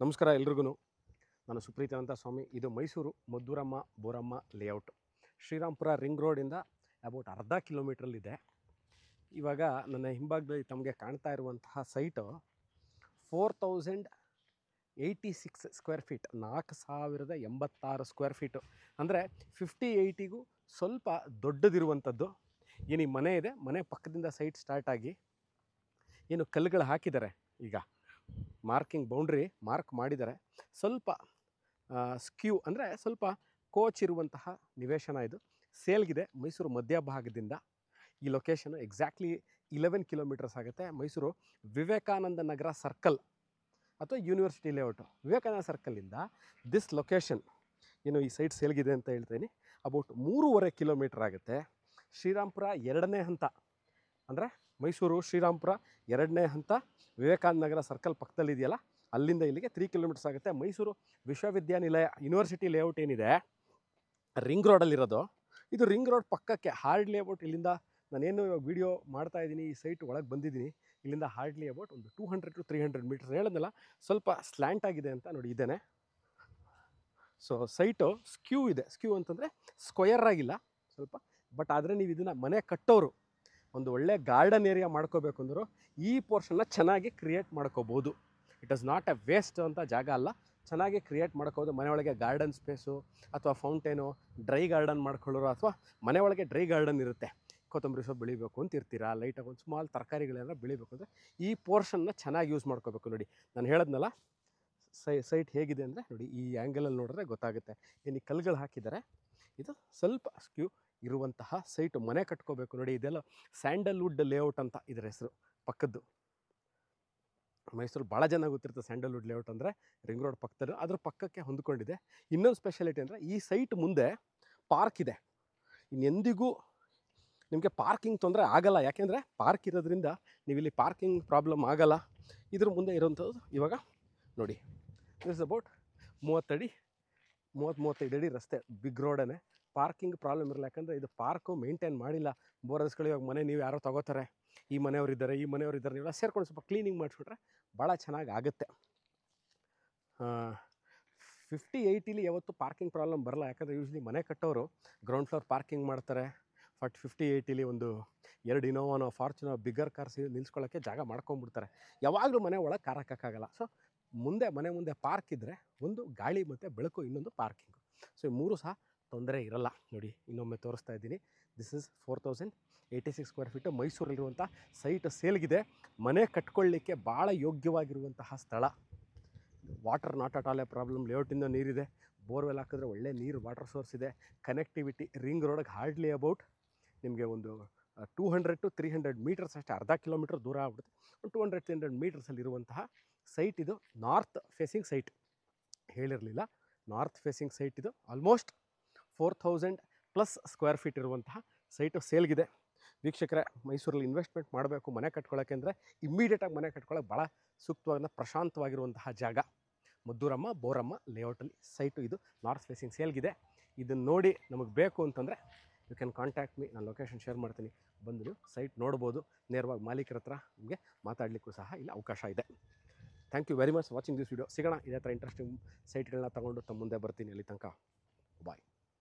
ನಮಸ್ಕಾರ ಎಲ್ರಿಗೂ. ನಾನು ಸುಪ್ರೀತಾನಂದ ಸ್ವಾಮಿ. ಇದು ಮೈಸೂರು ಮದ್ದೂರಮ್ಮ ಬೋರಮ್ಮ ಲೇಔಟ್. ಶ್ರೀರಾಮ್ಪುರ ರಿಂಗ್ ರೋಡಿಂದ ಅಬೌಟ್ ಅರ್ಧ ಕಿಲೋಮೀಟ್ರಲ್ಲಿದೆ. ಇವಾಗ ನನ್ನ ಹಿಂಭಾಗದಲ್ಲಿ ತಮಗೆ ಕಾಣ್ತಾ ಇರುವಂತಹ site 4086 square feet, 4086 square feet. ಅಂದರೆ 50-80ಗೂ ಸ್ವಲ್ಪ ದೊಡ್ಡದಿರುವಂಥದ್ದು. ಏನು ಈ ಮನೆ ಇದೆ, ಮನೆ ಪಕ್ಕದಿಂದ ಸೈಟ್ ಸ್ಟಾರ್ಟ್ ಆಗಿ ಏನು ಕಲ್ಲುಗಳು ಹಾಕಿದ್ದಾರೆ, ಈಗ ಮಾರ್ಕಿಂಗ್ ಬೌಂಡ್ರಿ ಮಾರ್ಕ್ ಮಾಡಿದ್ದಾರೆ. ಸ್ವಲ್ಪ ಸ್ಕ್ಯೂ ಅಂದರೆ ಸ್ವಲ್ಪ ಕೋಚ್ ಇರುವಂತಹ ನಿವೇಶನ ಇದು. ಸೇಲ್ಗಿದೆ ಮೈಸೂರು ಮಧ್ಯಭಾಗದಿಂದ. ಈ ಲೊಕೇಶನು ಎಕ್ಸಾಕ್ಟ್ಲಿ 11 ಕಿಲೋಮೀಟರ್ಸ್ ಆಗುತ್ತೆ. ಮೈಸೂರು ವಿವೇಕಾನಂದ ನಗರ ಸರ್ಕಲ್ ಅಥವಾ ಯೂನಿವರ್ಸಿಟಿ ಲೇಔಟು, ವಿವೇಕಾನಂದ ಸರ್ಕಲಿಂದ ದಿಸ್ ಲೊಕೇಶನ್ ಏನು ಈ ಸೈಟ್ ಸೇಲ್ಗಿದೆ ಅಂತ ಹೇಳ್ತೀನಿ, ಅಬೌಟ್ 3.5 ಕಿಲೋಮೀಟ್ರ್ ಆಗುತ್ತೆ. ಶ್ರೀರಾಮ್ಪುರ 2ನೇ ಹಂತ, ಅಂದರೆ ಮೈಸೂರು ಶ್ರೀರಾಮ್ಪುರ 2ನೇ ಹಂತ ವಿವೇಕಾನಂದ ನಗರ ಸರ್ಕಲ್ ಪಕ್ಕದಲ್ಲಿದೆಯಲ್ಲ, ಅಲ್ಲಿಂದ ಇಲ್ಲಿಗೆ 3 ಕಿಲೋಮೀಟರ್ಸ್ ಆಗುತ್ತೆ. ಮೈಸೂರು ವಿಶ್ವವಿದ್ಯಾನಿಲಯ ಯೂನಿವರ್ಸಿಟಿ ಲೇಔಟ್ ಏನಿದೆ ರಿಂಗ್ ರೋಡಲ್ಲಿರೋದು, ಇದು ರಿಂಗ್ ರೋಡ್ ಪಕ್ಕಕ್ಕೆ ಹಾರ್ಡ್ಲಿ ಅಬೌಟ್ ಇಲ್ಲಿಂದ ನಾನೇನು ಇವಾಗ ವೀಡಿಯೋ ಮಾಡ್ತಾಯಿದ್ದೀನಿ, ಈ ಸೈಟ್ ಒಳಗೆ ಬಂದಿದ್ದೀನಿ, ಇಲ್ಲಿಂದ ಹಾರ್ಡ್ಲಿ ಅಬೌಟ್ ಒಂದು 200 to 300 ಮೀಟರ್ಸ್. ಹೇಳೋದಲ್ಲ ಸ್ವಲ್ಪ ಸ್ಲ್ಯಾಂಟ್ ಆಗಿದೆ ಅಂತ ನೋಡಿ, ಇದ್ದೇನೆ. ಸೊ ಸೈಟು ಸ್ಕ್ಯೂ ಇದೆ. ಸ್ಕ್ಯೂ ಅಂತಂದರೆ ಸ್ಕ್ವಯರ್ ಆಗಿಲ್ಲ ಸ್ವಲ್ಪ, ಬಟ್ ಆದರೆ ನೀವು ಇದನ್ನು ಮನೆ ಕಟ್ಟೋರು ಒಂದು ಒಳ್ಳೆ ಗಾರ್ಡನ್ ಏರಿಯಾ ಮಾಡ್ಕೋಬೇಕು ಅಂದರು ಈ ಪೋರ್ಷನ್ನ ಚೆನ್ನಾಗಿ ಕ್ರಿಯೇಟ್ ಮಾಡ್ಕೋಬೋದು. It is not A waste ಅಂತ ಜಾಗ ಅಲ್ಲ, ಚೆನ್ನಾಗಿ ಕ್ರಿಯೇಟ್ ಮಾಡ್ಕೋಬೋದು. ಮನೆಯೊಳಗೆ ಗಾರ್ಡನ್ ಸ್ಪೇಸು ಅಥವಾ ಫೌಂಟೇನು, ಡ್ರೈ ಗಾರ್ಡನ್ ಮಾಡ್ಕೊಳ್ಳೋರು, ಅಥವಾ ಮನೆಯೊಳಗೆ ಡ್ರೈ ಗಾರ್ಡನ್ ಇರುತ್ತೆ, ಕೊತ್ತಂಬರಿ ಸೊಪ್ಪು ಬೆಳಿಬೇಕು ಅಂತಿರ್ತೀರಾ, ಲೈಟಾಗಿ ಒಂದು ಸ್ಮಾಲ್ ತರಕಾರಿಗಳೆಲ್ಲ ಬೆಳಿಬೇಕು ಅಂದರೆ ಈ ಪೋರ್ಷನ್ನ ಚೆನ್ನಾಗಿ ಯೂಸ್ ಮಾಡ್ಕೋಬೇಕು. ನೋಡಿ ನಾನು ಹೇಳಿದ್ನಲ್ಲ ಸೈಟ್ ಹೇಗಿದೆ ಅಂದರೆ ನೋಡಿ, ಈ ಆ್ಯಂಗಲಲ್ಲಿ ನೋಡಿದ್ರೆ ಗೊತ್ತಾಗುತ್ತೆ. ಏನು ಈ ಕಲ್ಲುಗಳು ಹಾಕಿದ್ದಾರೆ, ಇದು ಸ್ವಲ್ಪ ಸ್ಕ್ಯೂ ಇರುವಂತಹ ಸೈಟು. ಮನೆ ಕಟ್ಕೋಬೇಕು ನೋಡಿ, ಇದೆಲ್ಲ ಸ್ಯಾಂಡಲ್ವುಡ್ ಲೇಔಟ್ ಅಂತ ಇದರ ಹೆಸರು. ಪಕ್ಕದ್ದು ಮೈಸೂರು ಭಾಳ ಜನ ಗೊತ್ತಿರುತ್ತೆ ಸ್ಯಾಂಡಲ್ವುಡ್ ಲೇಔಟ್ ಅಂದರೆ, ರಿಂಗ್ ರೋಡ್ ಪಕ್ಕದಲ್ಲಿ ಅದ್ರ ಪಕ್ಕಕ್ಕೆ ಹೊಂದ್ಕೊಂಡಿದೆ. ಇನ್ನೊಂದು ಸ್ಪೆಷಾಲಿಟಿ ಅಂದರೆ ಈ ಸೈಟ್ ಮುಂದೆ ಪಾರ್ಕ್ ಇದೆ. ಇನ್ನೆಂದಿಗೂ ನಿಮಗೆ ಪಾರ್ಕಿಂಗ್ ತೊಂದರೆ ಆಗಲ್ಲ, ಯಾಕೆಂದರೆ ಪಾರ್ಕ್ ಇರೋದ್ರಿಂದ ನೀವು ಇಲ್ಲಿ ಪಾರ್ಕಿಂಗ್ ಪ್ರಾಬ್ಲಮ್ ಆಗಲ್ಲ. ಇದ್ರ ಮುಂದೆ ಇರೋವಂಥದ್ದು ಇವಾಗ ನೋಡಿ, ದಿಸ್ ಅಬೌಟ್ 30-35 ಅಡಿ ರಸ್ತೆ, ಬಿಗ್ ರೋಡೇ. ಪಾರ್ಕಿಂಗ್ ಪ್ರಾಬ್ಲಮ್ ಇರಲ್ಲ, ಯಾಕಂದರೆ ಇದು ಪಾರ್ಕು ಮೇಂಟೈನ್ ಮಾಡಿಲ್ಲ. ಬೋರಸ್ಗಳು ಇವಾಗ ಮನೆ ನೀವು ಯಾರೋ ತೊಗೋತಾರೆ, ಈ ಮನೆಯವರಿದ್ದಾರೆ ನೀವೆಲ್ಲ ಸೇರ್ಕೊಂಡು ಸ್ವಲ್ಪ ಕ್ಲೀನಿಂಗ್ ಮಾಡಿಸ್ಬಿಟ್ರೆ ಭಾಳ ಚೆನ್ನಾಗಿ ಆಗುತ್ತೆ. 50-80ಲಿ ಯಾವತ್ತೂ ಪಾರ್ಕಿಂಗ್ ಪ್ರಾಬ್ಲಮ್ ಬರಲ್ಲ, ಯಾಕಂದರೆ ಯೂಶ್ವಲಿ ಮನೆ ಕಟ್ಟೋರು ಗ್ರೌಂಡ್ ಫ್ಲೋರ್ ಪಾರ್ಕಿಂಗ್ ಮಾಡ್ತಾರೆ. 50-80ಲಿ ಒಂದು 2 ಇನೋವಾನೋ ಫಾರ್ಚುನೋ ಬಿಗ್ಗರ್ ಕಾರ್ಸ್ ನಿಲ್ಸ್ಕೊಳ್ಳೋಕ್ಕೆ ಜಾಗ ಮಾಡ್ಕೊಂಬಿಡ್ತಾರೆ. ಯಾವಾಗಲೂ ಮನೆ ಒಳಗೆ ಕಾರ್ ಹಾಕೋಕ್ಕಾಗಲ್ಲ. ಸೊ ಮನೆ ಮುಂದೆ ಪಾರ್ಕ್ ಇದ್ದರೆ ಒಂದು ಗಾಳಿ ಮತ್ತು ಬೆಳಕು, ಇನ್ನೊಂದು ಪಾರ್ಕಿಂಗು. ಸೊ ಈ ಮೂರು ಸಹ ತೊಂದರೆ ಇರಲ್ಲ. ನೋಡಿ ಇನ್ನೊಮ್ಮೆ ತೋರಿಸ್ತಾ ಇದ್ದೀನಿ. ದಿಸ್ ಇಸ್ 4086 ಸ್ಕ್ವೇರ್ ಫೀಟು ಮೈಸೂರಲ್ಲಿರುವಂಥ ಸೈಟ್ ಸೇಲ್ಗಿದೆ. ಮನೆ ಕಟ್ಕೊಳ್ಳಿಕ್ಕೆ ಭಾಳ ಯೋಗ್ಯವಾಗಿರುವಂತಹ ಸ್ಥಳ. Water not at all a problem. ಲೇಔಟಿಂದ ನೀರಿದೆ, ಬೋರ್ವೆಲ್ ಹಾಕಿದ್ರೆ ಒಳ್ಳೆ ನೀರು, ವಾಟರ್ ಸೋರ್ಸ್ ಇದೆ. ಕನೆಕ್ಟಿವಿಟಿ ರಿಂಗ್ ರೋಡಿಗೆ ಹಾರ್ಡ್ಲಿ ಅಬೌಟ್ ನಿಮಗೆ ಒಂದು 200 to 300 ಮೀಟರ್ಸ್ ಅಷ್ಟೇ, ಅರ್ಧ ಕಿಲೋಮೀಟರ್ ದೂರ ಆಗ್ಬಿಡುತ್ತೆ. ಒಂದು 200-300 ಮೀಟರ್ಸಲ್ಲಿರುವಂತಹ ಸೈಟ್ ಇದು. ನಾರ್ತ್ ಫೇಸಿಂಗ್ ಸೈಟ್, ಹೇಳಿರಲಿಲ್ಲ, ನಾರ್ತ್ ಫೇಸಿಂಗ್ ಸೈಟ್ ಇದು. ಆಲ್ಮೋಸ್ಟ್ 4000+ ಸ್ಕ್ವೇರ್ ಫೀಟ್ ಇರುವಂತಹ ಸೈಟು ಸೇಲ್ಗಿದೆ. ವೀಕ್ಷಕರೇ, ಮೈಸೂರಲ್ಲಿ ಇನ್ವೆಸ್ಟ್ಮೆಂಟ್ ಮಾಡಬೇಕು ಮನೆ ಕಟ್ಕೊಳ್ಳೋಕ್ಕೆ ಅಂದರೆ ಇಮ್ಮಿಡಿಯೇಟಾಗಿ ಮನೆ ಕಟ್ಕೊಳ್ಳೋಕೆ ಭಾಳ ಸೂಕ್ತವಾದ ಪ್ರಶಾಂತವಾಗಿರುವಂತಹ ಜಾಗ ಮದ್ದೂರಮ್ಮ ಬೋರಮ್ಮ ಲೇಔಟಲ್ಲಿ ಸೈಟು ಇದು. ನಾರ್ತ್ ಫೇಸಿಂಗ್ ಸೇಲ್ಗಿದೆ. ಇದನ್ನು ನೋಡಿ ನಮಗೆ ಬೇಕು ಅಂತಂದರೆ ಯು ಕ್ಯಾನ್ ಕಾಂಟ್ಯಾಕ್ಟ್ ಮೀ. ನಾನು ಲೊಕೇಶನ್ ಶೇರ್ ಮಾಡ್ತೀನಿ, ಬಂದು ನೀವು ಸೈಟ್ ನೋಡ್ಬೋದು. ನೇರವಾಗಿ ಮಾಲೀಕರ ಹತ್ರ ನಿಮಗೆ ಮಾತಾಡಲಿಕ್ಕೂ ಸಹ ಇಲ್ಲಿ ಅವಕಾಶ ಇದೆ. Thank you very much watching this video. ಸಿಗೋಣ ಇದೇ ಥರ ಇಂಟ್ರೆಸ್ಟಿಂಗ್ ಸೈಟ್ಗಳನ್ನ ತೊಗೊಂಡು ತಮ್ಮ ಮುಂದೆ ಬರ್ತೀನಿ. ಅಲ್ಲಿ ತನಕ ಬಾಯ್.